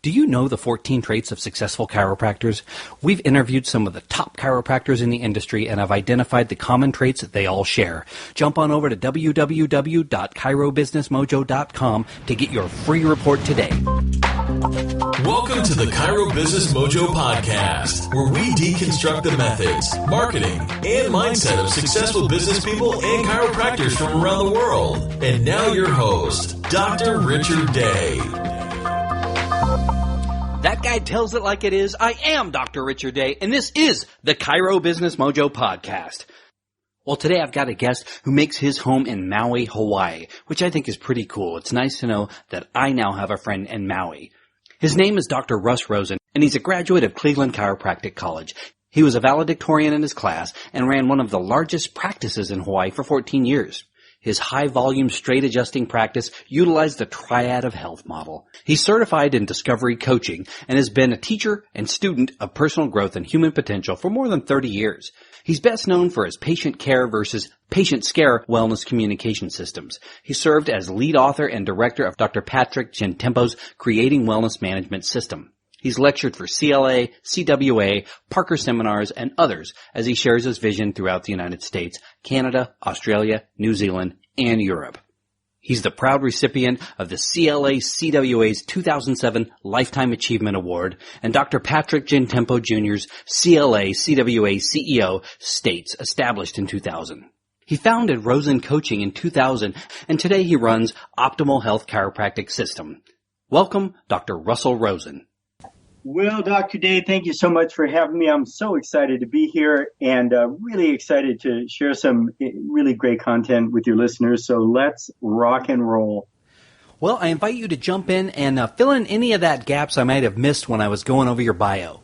Do you know the 14 traits of successful chiropractors? We've interviewed some of the top chiropractors in the industry and have identified the common traits that they all share. Jump on over to www.chirobusinessmojo.com to get your free report today. Welcome to the Chiro Business Mojo podcast, where we deconstruct the methods, marketing, and mindset of successful business people and chiropractors from around the world. And now your host, Dr. Richard Day. That guy tells it like it is. I am Dr. Richard Day, and this is the Chiro Business Mojo podcast. Well, today I've got a guest who makes his home in Maui, Hawaii, which I think is pretty cool. It's nice to know that I now have a friend in Maui. His name is Dr. Russ Rosen, and he's a graduate of Cleveland Chiropractic College. He was a valedictorian in his class and ran one of the largest practices in Hawaii for 14 years. His high-volume, straight-adjusting practice utilized the triad of health model. He's certified in discovery coaching and has been a teacher and student of personal growth and human potential for more than 30 years. He's best known for his patient care versus patient scare wellness communication systems. He served as lead author and director of Dr. Patrick Gentempo's Creating Wellness Management System. He's lectured for CLA, CWA, Parker Seminars, and others as he shares his vision throughout the United States, Canada, Australia, New Zealand, and Europe. He's the proud recipient of the CLA CWA's 2007 Lifetime Achievement Award and Dr. Patrick Gentempo Jr.'s CLA CWA CEO States, established in 2000. He founded Rosen Coaching in 2000, and today he runs Optimal Health Chiropractic System. Welcome, Dr. Russell Rosen. Well, Dr. Day, thank you so much for having me. I'm so excited to be here and really excited to share some really great content with your listeners. So let's rock and roll. Well, I invite you to jump in and fill in any of that gaps I might have missed when I was going over your bio.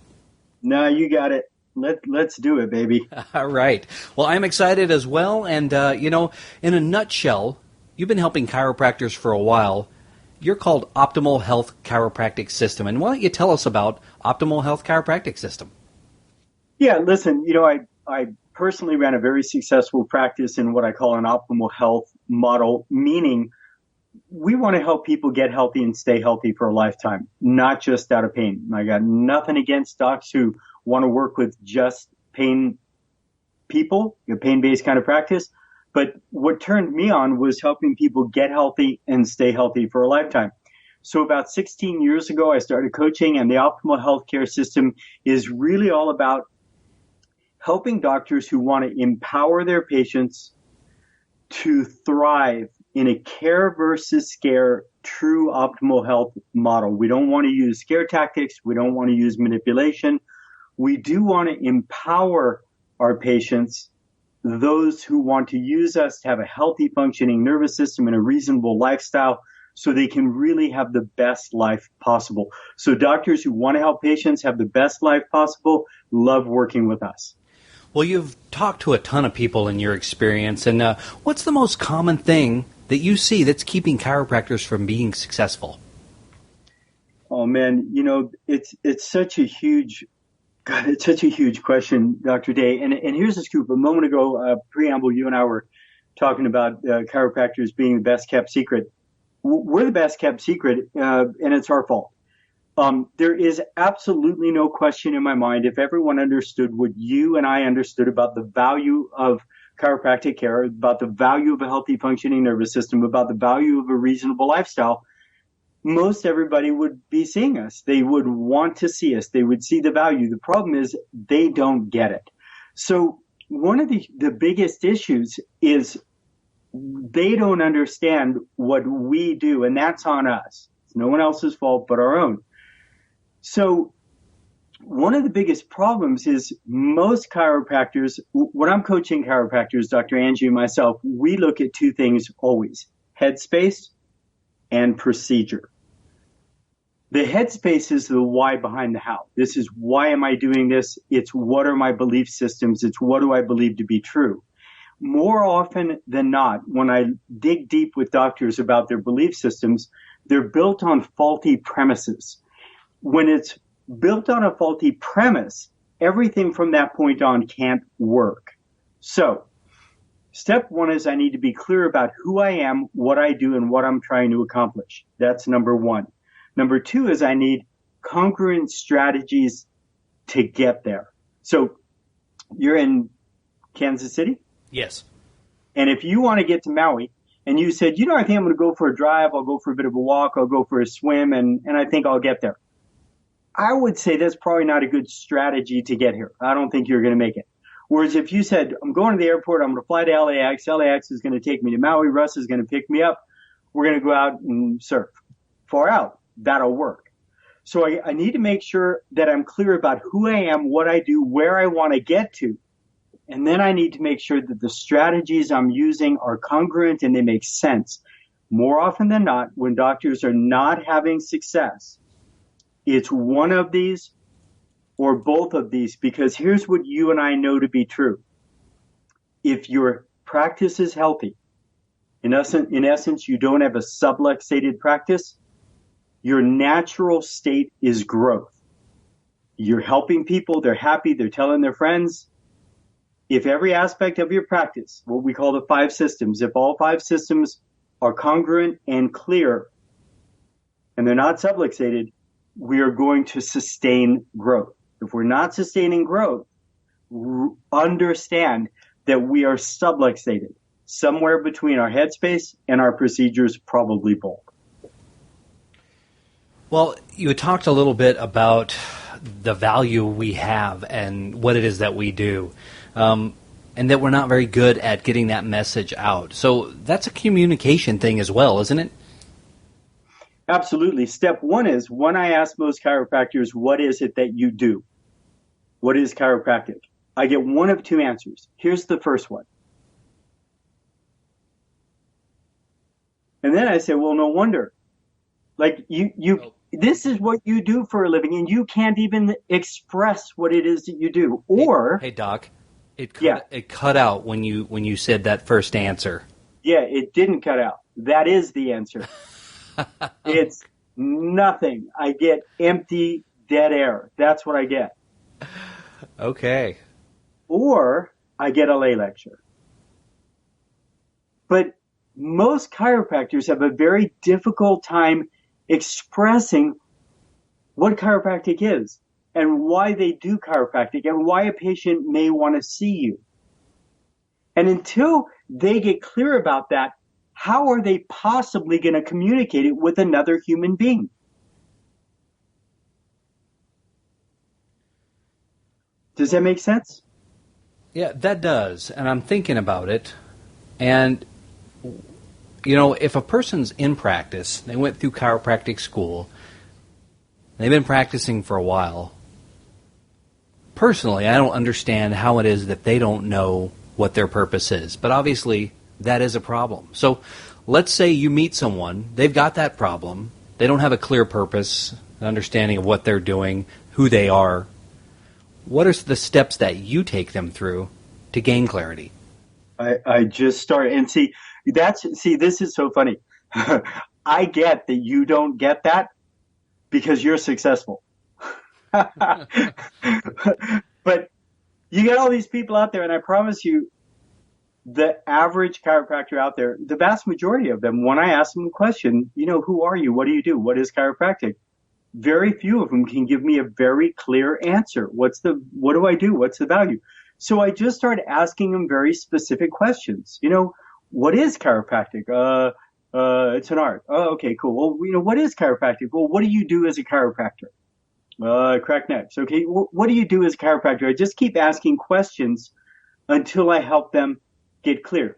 No, you got it. Let's do it, baby. All right. Well, I'm excited as well. And, in a nutshell, you've been helping chiropractors for a while. You're called Optimal Health Chiropractic System. And why don't you tell us about Optimal Health Chiropractic System? Yeah, listen, I personally ran a very successful practice in what I call an optimal health model, meaning we want to help people get healthy and stay healthy for a lifetime, not just out of pain. I got nothing against docs who want to work with just pain people, a pain-based kind of practice. But what turned me on was helping people get healthy and stay healthy for a lifetime. So about 16 years ago, I started coaching, and the optimal healthcare system is really all about helping doctors who want to empower their patients to thrive in a care versus scare, true optimal health model. We don't want to use scare tactics. We don't want to use manipulation. We do want to empower our patients, those who want to use us, to have a healthy functioning nervous system and a reasonable lifestyle so they can really have the best life possible. So doctors who want to help patients have the best life possible love working with us. Well, you've talked to a ton of people in your experience, and what's the most common thing that you see that's keeping chiropractors from being successful? Oh, man, it's such a huge it's such a huge question, Dr. Day. And here's the scoop. A moment ago, preamble, you and I were talking about chiropractors being the best kept secret. We're the best kept secret, and it's our fault. There is absolutely no question in my mind, if everyone understood what you and I understood about the value of chiropractic care, about the value of a healthy functioning nervous system, about the value of a reasonable lifestyle, most everybody would be seeing us. They would want to see us. They would see the value. The problem is they don't get it. So one of the biggest issues is they don't understand what we do, and that's on us. It's no one else's fault but our own. So one of the biggest problems is most chiropractors, when I'm coaching chiropractors, Dr. Angie and myself, we look at two things always: headspace and procedure. The headspace is the why behind the how. This is, why am I doing this? It's, what are my belief systems? It's, what do I believe to be true? More often than not, when I dig deep with doctors about their belief systems, they're built on faulty premises. When it's built on a faulty premise, everything from that point on can't work. So, step one is I need to be clear about who I am, what I do, and what I'm trying to accomplish. That's number one. Number two is I need congruent strategies to get there. So you're in Kansas City? Yes. And if you want to get to Maui and you said, I think I'm going to go for a drive, I'll go for a bit of a walk, I'll go for a swim, and I think I'll get there. I would say that's probably not a good strategy to get here. I don't think you're going to make it. Whereas if you said, I'm going to the airport, I'm going to fly to LAX is going to take me to Maui, Russ is going to pick me up, we're going to go out and surf. Far out, that'll work. So I need to make sure that I'm clear about who I am, what I do, where I want to get to. And then I need to make sure that the strategies I'm using are congruent and they make sense. More often than not, when doctors are not having success, it's one of these or both of these, because here's what you and I know to be true. If your practice is healthy, in essence, you don't have a subluxated practice, your natural state is growth. You're helping people, they're happy, they're telling their friends. If every aspect of your practice, what we call the 5 systems, if all 5 systems are congruent and clear, and they're not subluxated, we are going to sustain growth. If we're not sustaining growth, understand that we are subluxated, somewhere between our headspace and our procedures, probably both. Well, you talked a little bit about the value we have and what it is that we do, and that we're not very good at getting that message out. So that's a communication thing as well, isn't it? Absolutely. Step 1 is, when I ask most chiropractors, what is it that you do? What is chiropractic? I get one of 2 answers. Here's the first one. And then I say, well, no wonder. Like this is what you do for a living, and you can't even express what it is that you do. Or hey Doc, it cut out when you said that first answer. Yeah, it didn't cut out. That is the answer. It's nothing. I get empty, dead air. That's what I get. Okay. Or I get a lay lecture. But most chiropractors have a very difficult time expressing what chiropractic is and why they do chiropractic and why a patient may want to see you. And until they get clear about that, how are they possibly going to communicate it with another human being? Does that make sense? Yeah, that does. And I'm thinking about it. And, if a person's in practice, they went through chiropractic school, they've been practicing for a while, personally, I don't understand how it is that they don't know what their purpose is. But obviously, that is a problem. So let's say you meet someone, they've got that problem, they don't have a clear purpose, an understanding of what they're doing, who they are. What are the steps that you take them through to gain clarity? I just start and see, this is so funny. I get that you don't get that because you're successful. But you get all these people out there, and I promise you, the average chiropractor out there, the vast majority of them, when I ask them a question, who are you? What do you do? What is chiropractic? Very few of them can give me a very clear answer. What do I do? What's the value? So I just started asking them very specific questions. What is chiropractic? It's an art. Oh, okay, cool. Well, what is chiropractic? Well, what do you do as a chiropractor? Crack necks. Okay. Well, what do you do as a chiropractor? I just keep asking questions until I help them get clear.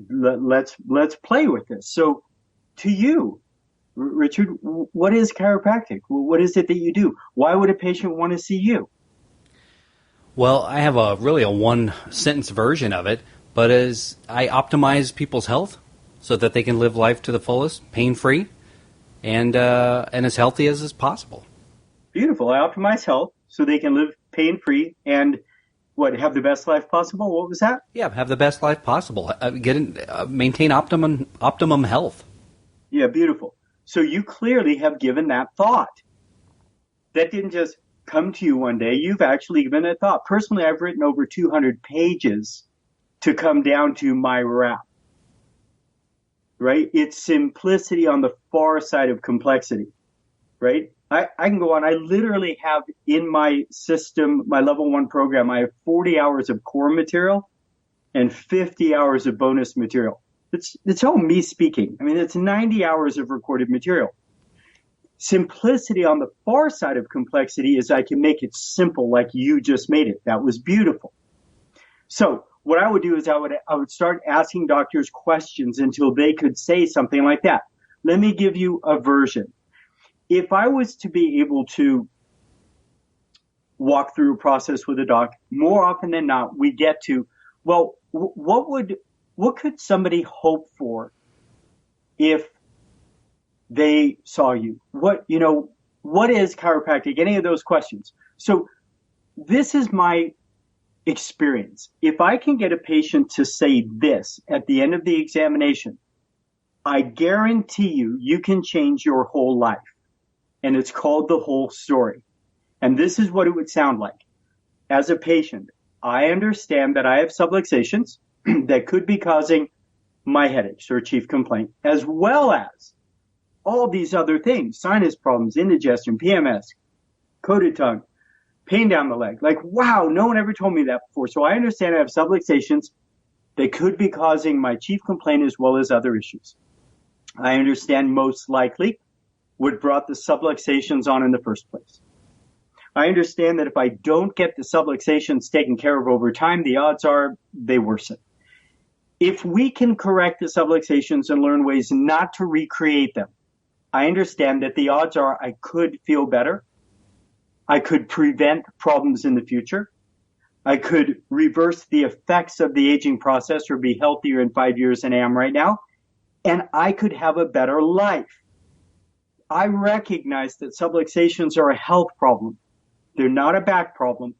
Let's play with this. So to you, Richard, what is chiropractic? What is it that you do? Why would a patient want to see you? Well, I have a one-sentence version of it, but as I optimize people's health so that they can live life to the fullest, pain-free, and as healthy as is possible. Beautiful. I optimize health so they can live pain-free and have the best life possible? What was that? Yeah, have the best life possible. Maintain optimum health. Yeah, beautiful. So you clearly have given that thought. That didn't just come to you one day. You've actually given it thought. Personally, I've written over 200 pages to come down to my wrap. Right? It's simplicity on the far side of complexity. Right? I can go on. I literally have in my system, my level 1 program, I have 40 hours of core material and 50 hours of bonus material. It's all me speaking. I mean, it's 90 hours of recorded material. Simplicity on the far side of complexity is I can make it simple like you just made it. That was beautiful. So what I would do is I would start asking doctors questions until they could say something like that. Let me give you a version. If I was to be able to walk through a process with a doc, more often than not, we get to, well, what could somebody hope for if they saw you? What is chiropractic? Any of those questions. So this is my experience. If I can get a patient to say this at the end of the examination, I guarantee you can change your whole life. And it's called the whole story. And this is what it would sound like. As a patient, I understand that I have subluxations that could be causing my headaches or chief complaint, as well as all these other things, sinus problems, indigestion, PMS, coated tongue, pain down the leg. Like, wow, no one ever told me that before. So I understand I have subluxations that could be causing my chief complaint as well as other issues. I understand most likely what brought the subluxations on in the first place. I understand that if I don't get the subluxations taken care of over time, the odds are they worsen. If we can correct the subluxations and learn ways not to recreate them, I understand that the odds are I could feel better. I could prevent problems in the future. I could reverse the effects of the aging process or be healthier in 5 years than I am right now. And I could have a better life. I recognize that subluxations are a health problem. They're not a back problem.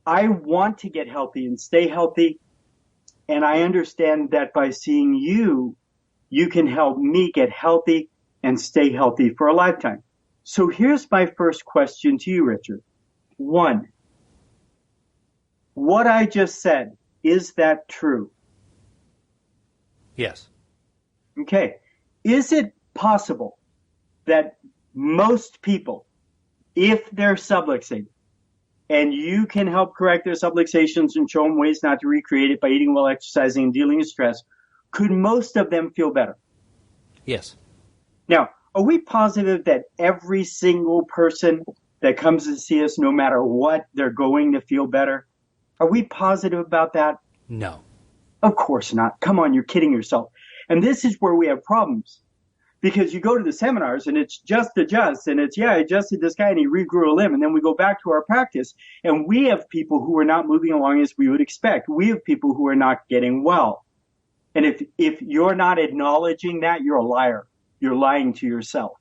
I want to get healthy and stay healthy. And I understand that by seeing you, you can help me get healthy and stay healthy for a lifetime. So here's my first question to you, Richard. 1, what I just said, is that true? Yes. Okay. Is it possible that most people, if they're subluxated, and you can help correct their subluxations and show them ways not to recreate it by eating well, exercising, and dealing with stress, could most of them feel better? Yes. Now, are we positive that every single person that comes to see us, no matter what, they're going to feel better? Are we positive about that? No. Of course not. Come on, you're kidding yourself. And this is where we have problems. Because you go to the seminars and it's just adjust and it's, I adjusted this guy and he regrew a limb. And then we go back to our practice and we have people who are not moving along as we would expect. We have people who are not getting well. And if you're not acknowledging that, you're a liar. You're lying to yourself.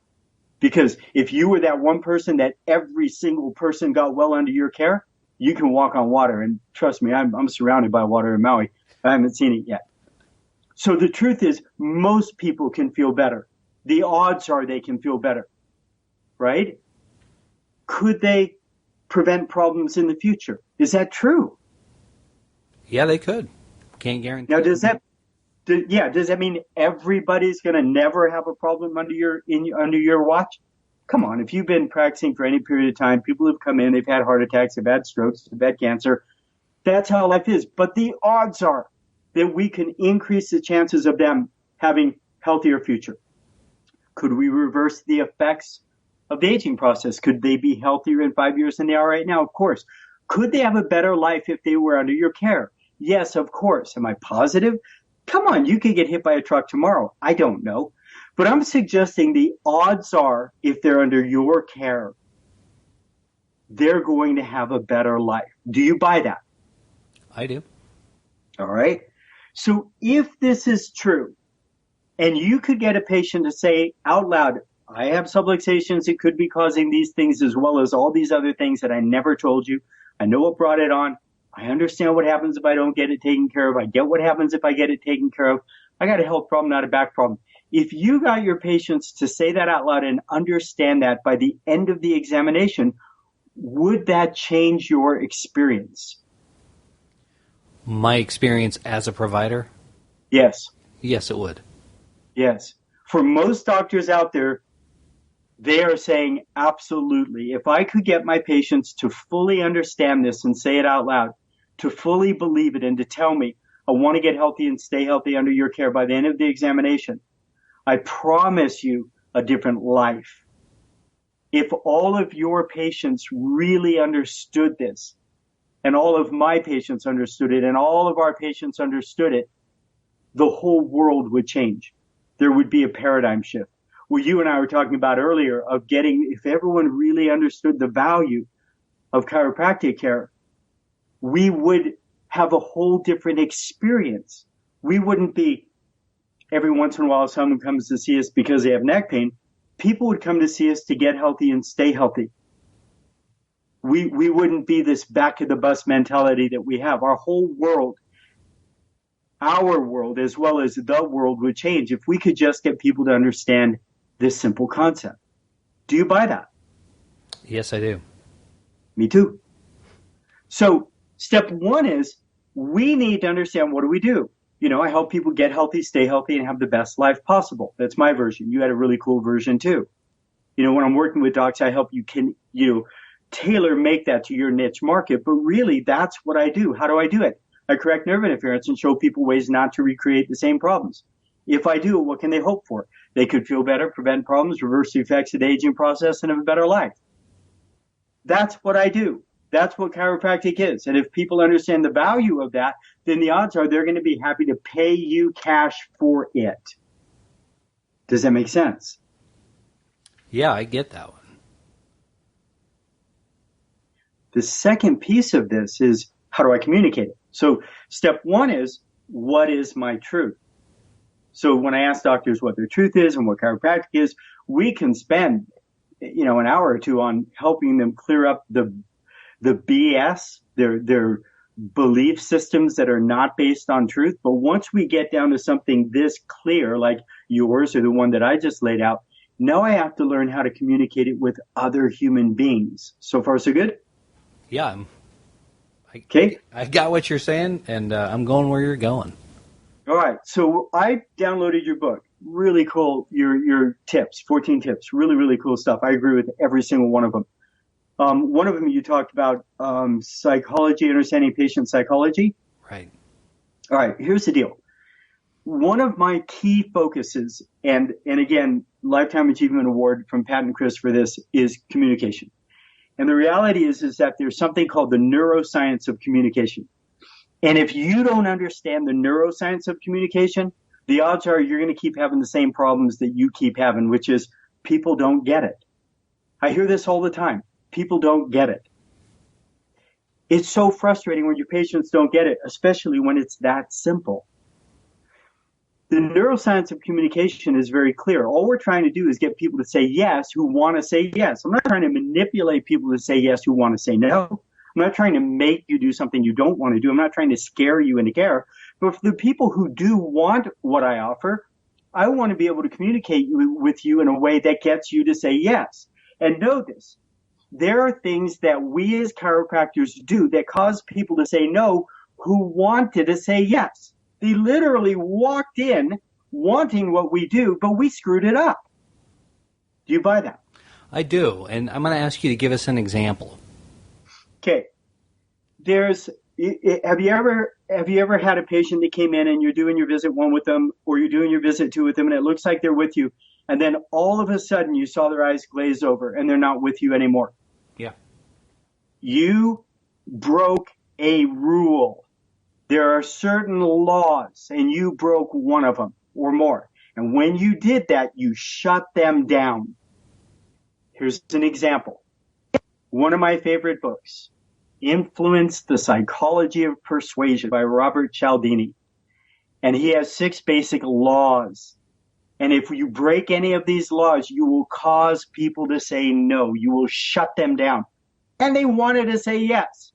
Because if you were that one person that every single person got well under your care, you can walk on water. And trust me, I'm surrounded by water in Maui. I haven't seen it yet. So the truth is most people can feel better. The odds are they can feel better, right? Could they prevent problems in the future? Is that true? Yeah, they could. Can't guarantee. Now, does that mean everybody's going to never have a problem under your watch? Come on, if you've been practicing for any period of time, people have come in, they've had heart attacks, they've had strokes, they've had cancer. That's how life is. But the odds are that we can increase the chances of them having healthier future. Could we reverse the effects of the aging process? Could they be healthier in 5 years than they are right now? Of course. Could they have a better life if they were under your care? Yes, of course. Am I positive? Come on, you could get hit by a truck tomorrow. I don't know. But I'm suggesting the odds are, if they're under your care, they're going to have a better life. Do you buy that? I do. All right. So if this is true, and you could get a patient to say out loud, I have subluxations, it could be causing these things as well as all these other things that I never told you. I know what brought it on. I understand what happens if I don't get it taken care of. I get what happens if I get it taken care of. I got a health problem, not a back problem. If you got your patients to say that out loud and understand that by the end of the examination, would that change your experience? My experience as a provider? Yes. Yes, it would. Yes. For most doctors out there, They are saying, absolutely. If I could get my patients to fully understand this and say it out loud, to fully believe it and to tell me, I want to get healthy and stay healthy under your care by the end of the examination, I promise you a different life. If all of your patients really understood this, and all of my patients understood it, and all of our patients understood it, the whole world would change. There would be a paradigm shift. What you and I were talking about earlier of getting, if everyone really understood the value of chiropractic care, we would have a whole different experience. We wouldn't be, every once in a while someone comes to see us because they have neck pain. People would come to see us to get healthy and stay healthy. We wouldn't be this back of the bus mentality that we have. Our whole world, our world as well as the world would change if we could just get people to understand this simple concept. Do you buy that? Yes, I do. Me too. So step one is we need to understand, what do we do? You know, I help people get healthy, stay healthy, and have the best life possible. That's my version. You had a really cool version too. You know, when I'm working with docs, I help you tailor make that to your niche market. But really, that's what I do. How do I do it? I correct nerve interference and show people ways not to recreate the same problems. If I do, what can they hope for? They could feel better, prevent problems, reverse the effects of the aging process, and have a better life. That's what I do. That's what chiropractic is. And if people understand the value of that, then the odds are they're going to be happy to pay you cash for it. Does that make sense? Yeah, I get that one. The second piece of this is, how do I communicate it? So step one is, what is my truth? So when I ask doctors what their truth is and what chiropractic is, we can spend, an hour or two on helping them clear up the BS, their belief systems that are not based on truth. But once we get down to something this clear, like yours or the one that I just laid out, now I have to learn how to communicate it with other human beings. So far, so good? Yeah. Okay. I got what you're saying, and I'm going where you're going. All right. So I downloaded your book. Really cool. Your tips, 14 tips. Really, really cool stuff. I agree with every single one of them. One of them you talked about psychology, understanding patient psychology. Right. All right. Here's the deal. One of my key focuses, and again, Lifetime Achievement Award from Pat and Chris for this, is communication. And the reality is that there's something called the neuroscience of communication. And if you don't understand the neuroscience of communication, the odds are you're going to keep having the same problems that you keep having, which is people don't get it. I hear this all the time. People don't get it. It's so frustrating when your patients don't get it, especially when it's that simple. The neuroscience of communication is very clear. All we're trying to do is get people to say yes who want to say yes. I'm not trying to manipulate people to say yes who want to say no. I'm not trying to make you do something you don't want to do. I'm not trying to scare you into care. But for the people who do want what I offer, I want to be able to communicate with you in a way that gets you to say yes. And know this. There are things that we as chiropractors do that cause people to say no who wanted to say yes. They literally walked in wanting what we do, but we screwed it up. Do you buy that? I do, and I'm going to ask you to give us an example. Okay. Have you ever had a patient that came in and you're doing your visit one with them, or you're doing your visit two with them, and it looks like they're with you, and then all of a sudden you saw their eyes glaze over and they're not with you anymore? Yeah. You broke a rule. There are certain laws, and you broke one of them or more. And when you did that, you shut them down. Here's an example. One of my favorite books, Influence, the Psychology of Persuasion by Robert Cialdini. And he has 6 basic laws. And if you break any of these laws, you will cause people to say no. You will shut them down. And they wanted to say yes.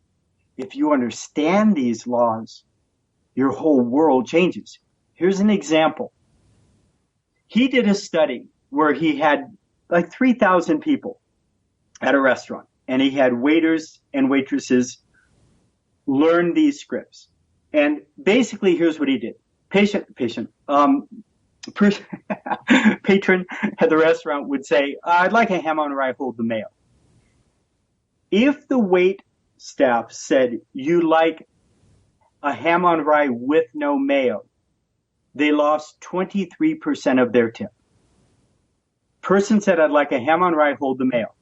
If you understand these laws, your whole world changes. Here's an example. He did a study where he had like 3,000 people at a restaurant, and he had waiters and waitresses learn these scripts. And basically, here's what he did. patron at the restaurant would say, I'd like a ham on rye, hold the mayo. If the wait staff said, you like a ham on rye with no mayo, they lost 23% of their tip. Person said, I'd like a ham on rye, hold the mayo.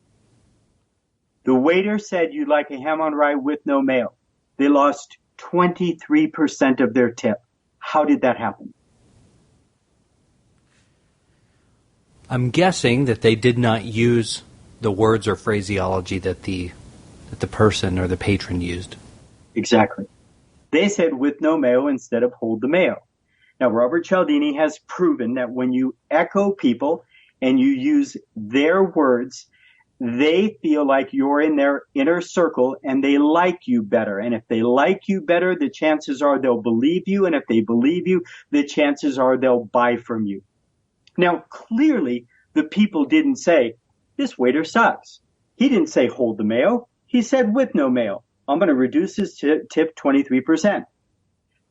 The waiter said, you'd like a ham on rye with no mayo. They lost 23% of their tip. How did that happen? I'm guessing that they did not use the words or phraseology that the person or the patron used. Exactly. They said with no mayo instead of hold the mayo. Now, Robert Cialdini has proven that when you echo people and you use their words, they feel like you're in their inner circle and they like you better. And if they like you better, the chances are they'll believe you. And if they believe you, the chances are they'll buy from you. Now, clearly, the people didn't say, this waiter sucks. He didn't say hold the mayo. He said with no mayo. I'm going to reduce his tip 23%.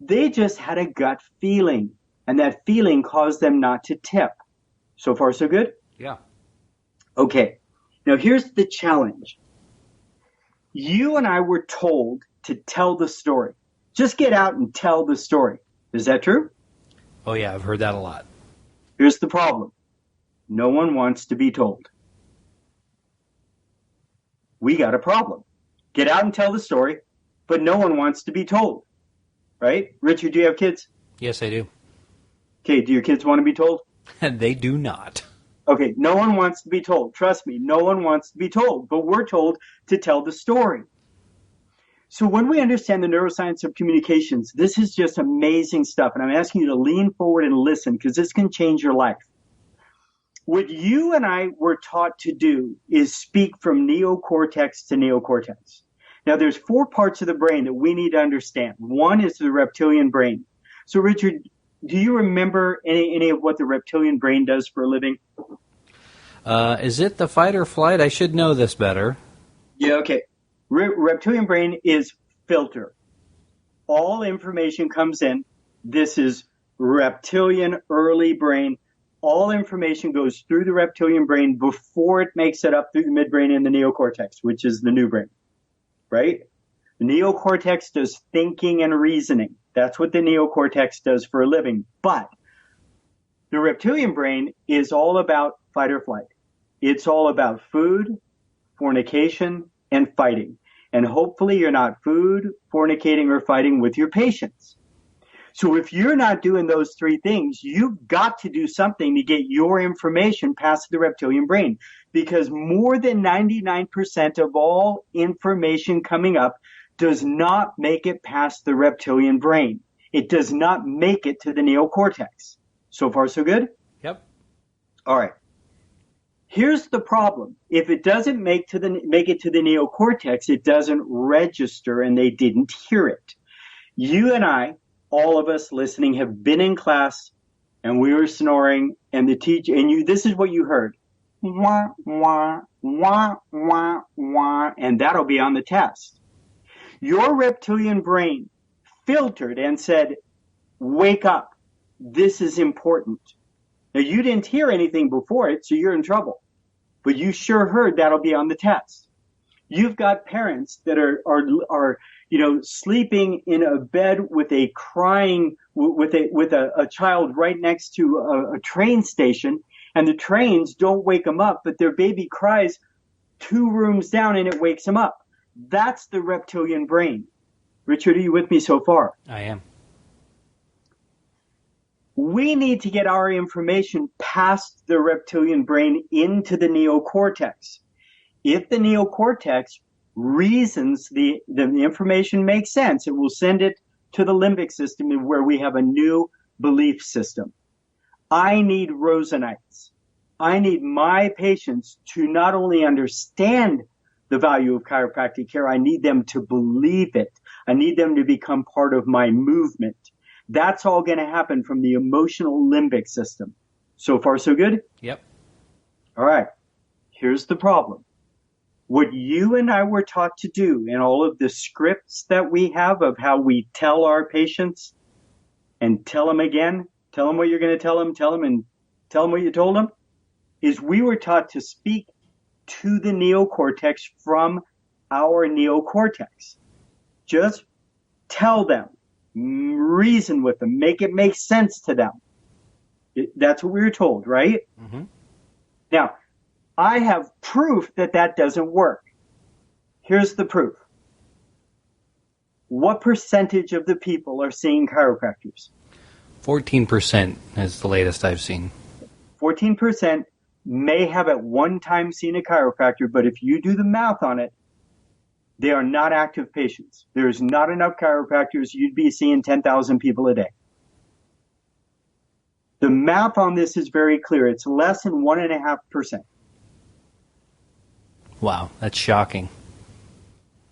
They just had a gut feeling, and that feeling caused them not to tip. So far, so good? Yeah. Okay. Now, here's the challenge. You and I were told to tell the story. Just get out and tell the story. Is that true? Oh, yeah, I've heard that a lot. Here's the problem. No one wants to be told. We got a problem. Get out and tell the story, but no one wants to be told. Right? Richard, do you have kids? Yes, I do. Okay, do your kids want to be told? And they do not. Okay, no one wants to be told. Trust me, no one wants to be told, but we're told to tell the story. So when we understand the neuroscience of communications, this is just amazing stuff, and I'm asking you to lean forward and listen because this can change your life. What you and I were taught to do is speak from neocortex to neocortex. Now, there's 4 parts of the brain that we need to understand. One is the reptilian brain. So, Richard, do you remember any of what the reptilian brain does for a living? Is it the fight or flight? I should know this better. Yeah, okay. Reptilian brain is filter. All information comes in. This is reptilian early brain. All information goes through the reptilian brain before it makes it up through the midbrain and the neocortex, which is the new brain, right? The neocortex does thinking and reasoning. That's what the neocortex does for a living. But the reptilian brain is all about fight or flight. It's all about food, fornication, and fighting. And hopefully you're not food, fornicating, or fighting with your patients. So if you're not doing those 3 things, you've got to do something to get your information past the reptilian brain, because more than 99% of all information coming up does not make it past the reptilian brain. It does not make it to the neocortex. So far, so good? Yep. All right. Here's the problem. If it doesn't make it to the neocortex, it doesn't register and they didn't hear it. You and I, all of us listening, have been in class and we were snoring and the teacher, and this is what you heard. Wah, wah, wah, wah, wah, and that'll be on the test. Your reptilian brain filtered and said, wake up. This is important. Now, you didn't hear anything before it, so you're in trouble. But you sure heard that'll be on the test. You've got parents that are sleeping in a bed with a crying, with a child right next to a train station, and the trains don't wake them up, but their baby cries 2 rooms down and it wakes them up. That's the reptilian brain. Richard, are you with me so far? I am. We need to get our information past the reptilian brain into the neocortex. If the neocortex reasons the information makes sense, it will send it to the limbic system where we have a new belief system. I need Rosenites. I need my patients to not only understand the value of chiropractic care, I need them to believe it. I need them to become part of my movement. That's all going to happen from the emotional limbic system. So far, so good? Yep. All right. Here's the problem. What you and I were taught to do in all of the scripts that we have of how we tell our patients and tell them again tell them what you're going to tell them, and tell them what you told them, is we were taught to speak to the neocortex from our neocortex. Just tell them, reason with them, make it make sense to them. That's what we were told, right? Mm-hmm. Now, I have proof that that doesn't work. Here's the proof. What percentage of the people are seeing chiropractors? 14% is the latest I've seen. 14% may have at one time seen a chiropractor, but if you do the math on it, they are not active patients. There's not enough chiropractors. You'd be seeing 10,000 people a day. The math on this is very clear. It's less than 1.5%. Wow, that's shocking.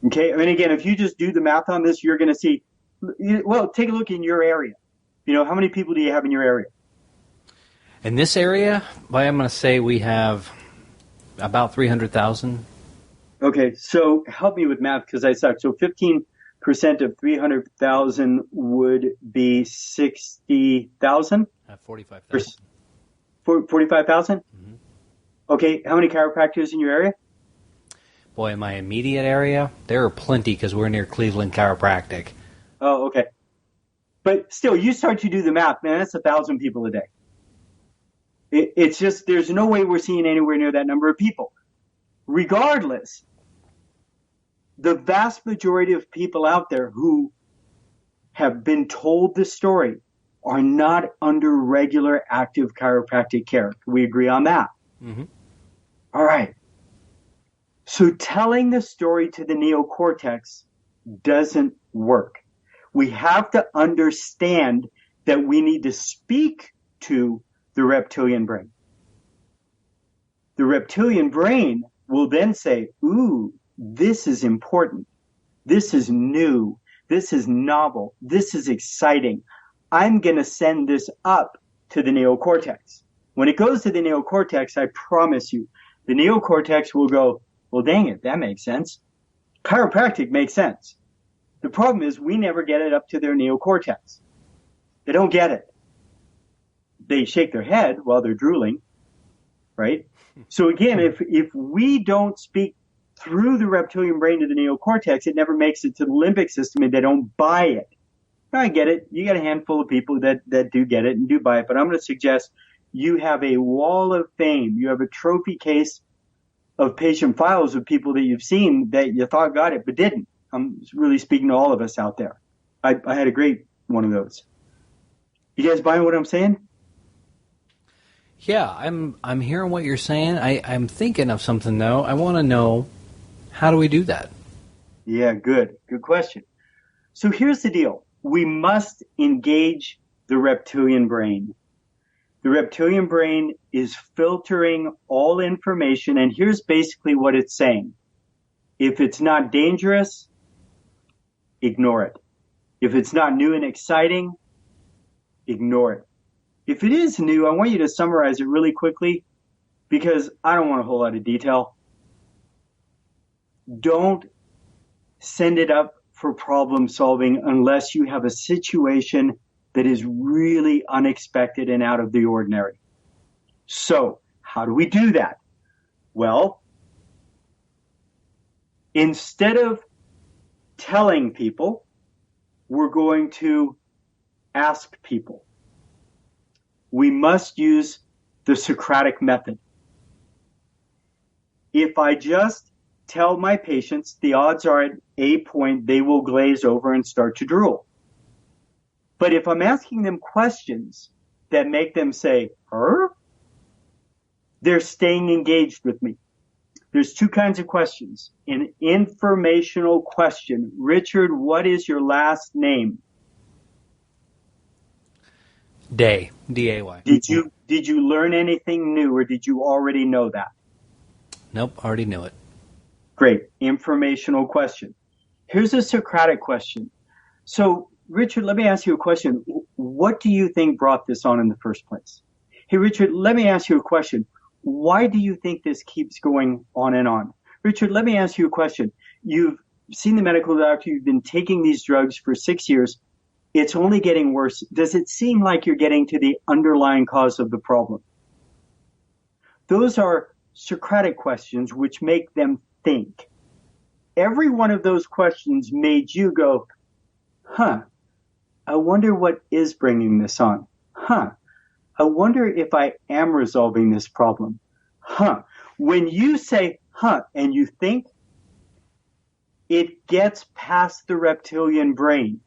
Okay, I mean, again, if you just do the math on this, you're going to see, well, take a look in your area. How many people do you have in your area? In this area, I'm going to say we have about 300,000. Okay, so help me with math because I suck. So 15% of 300,000 would be 60,000? 45,000. 45,000? Mm-hmm. Okay, how many chiropractors in your area? Boy, in my immediate area, there are plenty because we're near Cleveland Chiropractic. Oh, okay. But still, you start to do the math, man, that's 1,000 people a day. It's just, there's no way we're seeing anywhere near that number of people. Regardless, the vast majority of people out there who have been told the story are not under regular active chiropractic care. We agree on that. Mm-hmm. All right. So telling the story to the neocortex doesn't work. We have to understand that we need to speak to the reptilian brain. The reptilian brain will then say, ooh, this is important. This is new. This is novel. This is exciting. I'm going to send this up to the neocortex. When it goes to the neocortex, I promise you, the neocortex will go, well, dang it, that makes sense. Chiropractic makes sense. The problem is we never get it up to their neocortex. They don't get it. They shake their head while they're drooling, right? So again, if we don't speak through the reptilian brain to the neocortex, it never makes it to the limbic system and they don't buy it. I get it. You got a handful of people that do get it and do buy it, but I'm going to suggest you have a wall of fame. You have a trophy case of patient files of people that you've seen that you thought got it but didn't. I'm really speaking to all of us out there. I had a great one of those. You guys buying what I'm saying? Yeah, I'm hearing what you're saying. I'm thinking of something, though. I want to know, how do we do that? Yeah, good. Good question. So here's the deal. We must engage the reptilian brain. The reptilian brain is filtering all information, and here's basically what it's saying. If it's not dangerous, ignore it. If it's not new and exciting, ignore it. If it is new, I want you to summarize it really quickly because I don't want a whole lot of detail. Don't send it up for problem solving unless you have a situation that is really unexpected and out of the ordinary. So, how do we do that? Well, instead of telling people, we're going to ask people. We must use the Socratic method. If I just tell my patients, the odds are at a point they will glaze over and start to drool. But if I'm asking them questions that make them say, they're staying engaged with me. There's two kinds of questions. An informational question. Richard, what is your last name? Day. D-A-Y. Did you learn anything new or did you already know that? Nope, already knew it. Great. Informational question. Here's a Socratic question. So, Richard, let me ask you a question. What do you think brought this on in the first place? Hey, Richard, let me ask you a question. Why do you think this keeps going on and on? Richard, let me ask you a question. You've seen the medical doctor. You've been taking these drugs for 6 years. It's only getting worse. Does it seem like you're getting to the underlying cause of the problem? Those are Socratic questions which make them think. Every one of those questions made you go, I wonder what is bringing this on. I wonder if I am resolving this problem. When you say, and you think, it gets past the reptilian brain.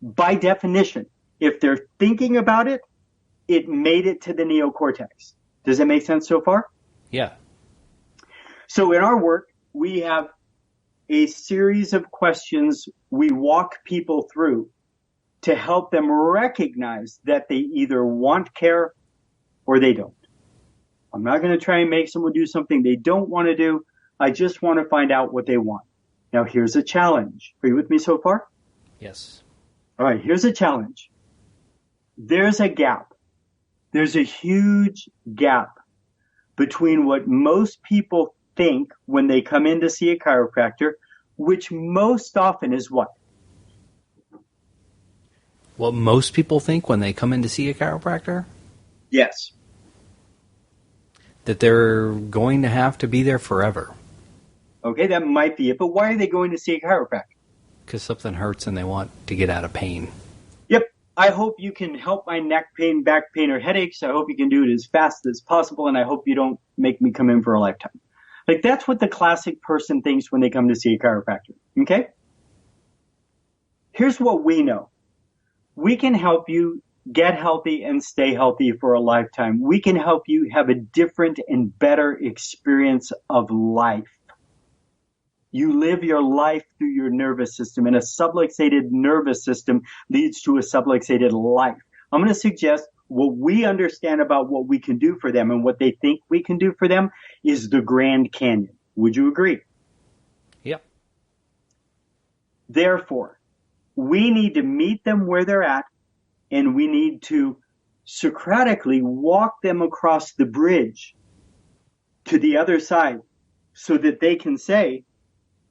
By definition, if they're thinking about it, it made it to the neocortex. Does that make sense so far? Yeah. So in our work, we have a series of questions we walk people through to help them recognize that they either want care or they don't. I'm not going to try and make someone do something they don't want to do. I just want to find out what they want. Now, here's a challenge. Are you with me so far? Yes. All right, here's a challenge. There's a gap. There's a huge gap between what most people think when they come in to see a chiropractor, which most often is what? What most people think when they come in to see a chiropractor? Yes. That they're going to have to be there forever. Okay, that might be it, but why are they going to see a chiropractor? Because something hurts and they want to get out of pain. Yep. I hope you can help my neck pain, back pain, or headaches. I hope you can do it as fast as possible, and I hope you don't make me come in for a lifetime. Like, that's what the classic person thinks when they come to see a chiropractor. Okay? Here's what we know. We can help you get healthy and stay healthy for a lifetime. We can help you have a different and better experience of life. You live your life through your nervous system, and a subluxated nervous system leads to a subluxated life. I'm going to suggest what we understand about what we can do for them and what they think we can do for them is the Grand Canyon. Would you agree? Yep. Therefore, we need to meet them where they're at, and we need to Socratically walk them across the bridge to the other side so that they can say,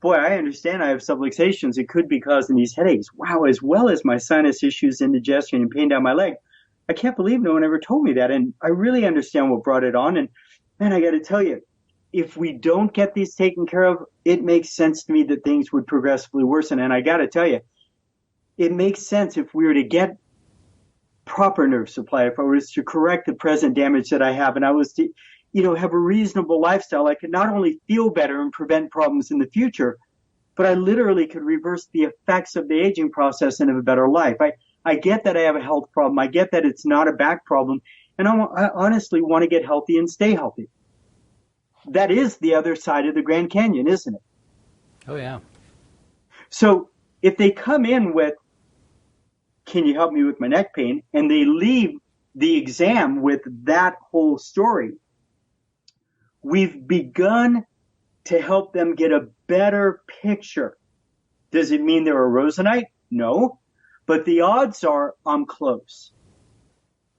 boy, I understand I have subluxations. It could be causing these headaches. Wow, as well as my sinus issues, indigestion, and pain down my leg. I can't believe no one ever told me that. And I really understand what brought it on. And man, I got to tell you, if we don't get these taken care of, it makes sense to me that things would progressively worsen. And I got to tell you, it makes sense if we were to get proper nerve supply, if I was to correct the present damage that I have, and I was to have a reasonable lifestyle, I could not only feel better and prevent problems in the future, but I literally could reverse the effects of the aging process and have a better life. I get that I have a health problem. I get that it's not a back problem. And I honestly want to get healthy and stay healthy. That is the other side of the Grand Canyon, isn't it? Oh, yeah. So if they come in with, can you help me with my neck pain? And they leave the exam with that whole story, we've begun to help them get a better picture. Does it mean they're a Rosenite? No. But the odds are I'm close.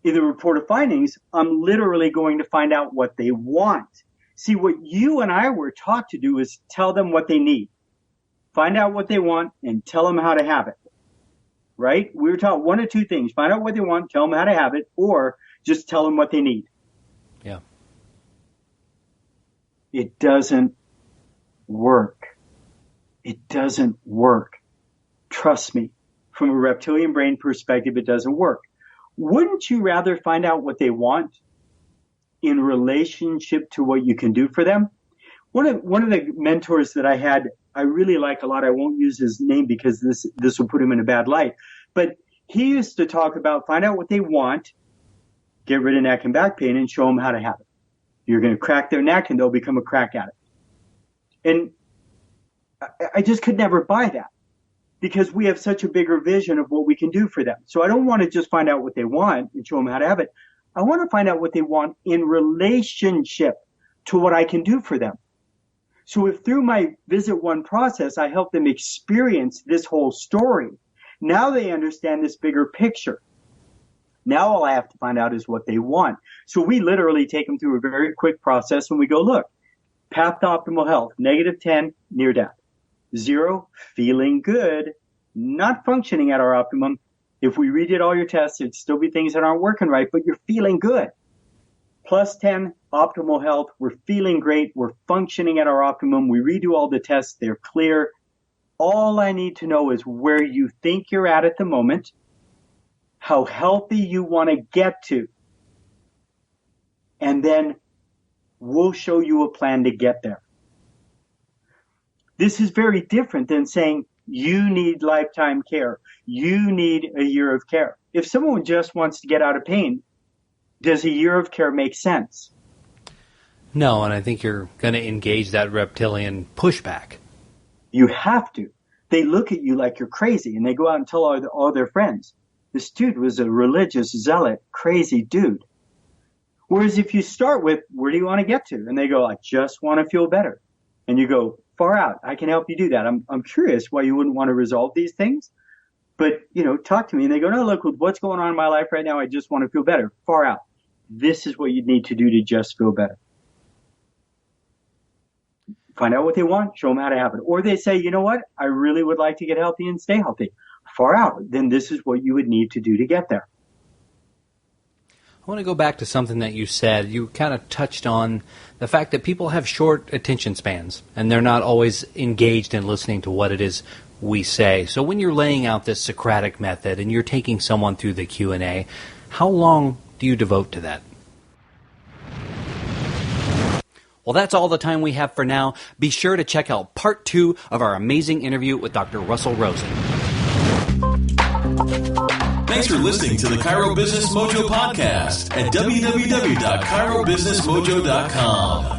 In the report of findings, I'm literally going to find out what they want. See, what you and I were taught to do is tell them what they need. Find out what they want and tell them how to have it. Right? We were taught one of two things. Find out what they want, tell them how to have it, or just tell them what they need. Yeah. It doesn't work. It doesn't work. Trust me. From a reptilian brain perspective, it doesn't work. Wouldn't you rather find out what they want in relationship to what you can do for them? One of the mentors that I had, I really like a lot. I won't use his name because this will put him in a bad light. But he used to talk about find out what they want, get rid of neck and back pain, and show them how to have it. You're going to crack their neck and they'll become a crack addict. And I just could never buy that because we have such a bigger vision of what we can do for them. So I don't want to just find out what they want and show them how to have it. I want to find out what they want in relationship to what I can do for them. So if through my visit one process, I help them experience this whole story, now they understand this bigger picture. Now all I have to find out is what they want. So we literally take them through a very quick process and we go, look, path to optimal health, -10, near death. 0, feeling good, not functioning at our optimum, If we redid all your tests, it'd still be things that aren't working right, but you're feeling good. Plus 10, optimal health. We're feeling great. We're functioning at our optimum. We redo all the tests. They're clear. All I need to know is where you think you're at the moment, how healthy you want to get to, and then we'll show you a plan to get there. This is very different than saying you need lifetime care. You need a year of care. If someone just wants to get out of pain, does a year of care make sense? No, and I think you're going to engage that reptilian pushback. You have to. They look at you like you're crazy, and they go out and tell all their friends. This dude was a religious zealot, crazy dude. Whereas if you start with, where do you want to get to? And they go, I just want to feel better. And you go, far out. I can help you do that. I'm curious why you wouldn't want to resolve these things. But, talk to me. And they go, no, look, with what's going on in my life right now, I just want to feel better. Far out. This is what you need to do to just feel better. Find out what they want, show them how to have it. Or they say, you know what? I really would like to get healthy and stay healthy. Far out. Then this is what you would need to do to get there. I want to go back to something that you said. You kind of touched on the fact that people have short attention spans, and they're not always engaged in listening to what it is we say. So when you're laying out this Socratic method and you're taking someone through the Q&A, how long do you devote to that? Well, that's all the time we have for now. Be sure to check out part 2 of our amazing interview with Dr. Russell Rosen. Thanks for listening to the Chiro Business Mojo podcast at www.chirobusinessmojo.com.